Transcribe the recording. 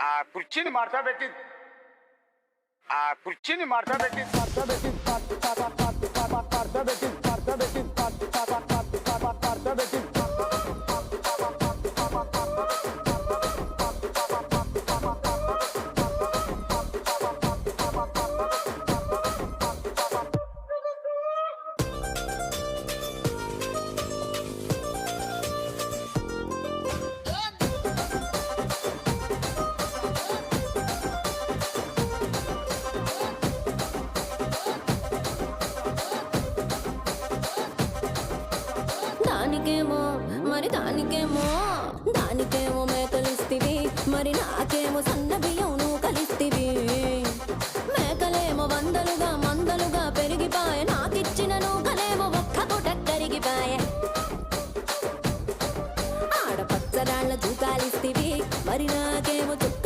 ఆ కుర్చీని మార్చబెట్టి ఆ కుర్చీని మార్చబెట్టి మార్చబెట్టి మార్చబెట్టి మార్చబెట్టి మార్చబెట్టి దానికేమో మరి దానికేమో మేకలిస్తివి, మరి నాకేమో సన్న బియ్యం నువ్వు కలిస్తివి. మేకలేమో వందలుగా మందలుగా పెరిగిపాయ, నాకే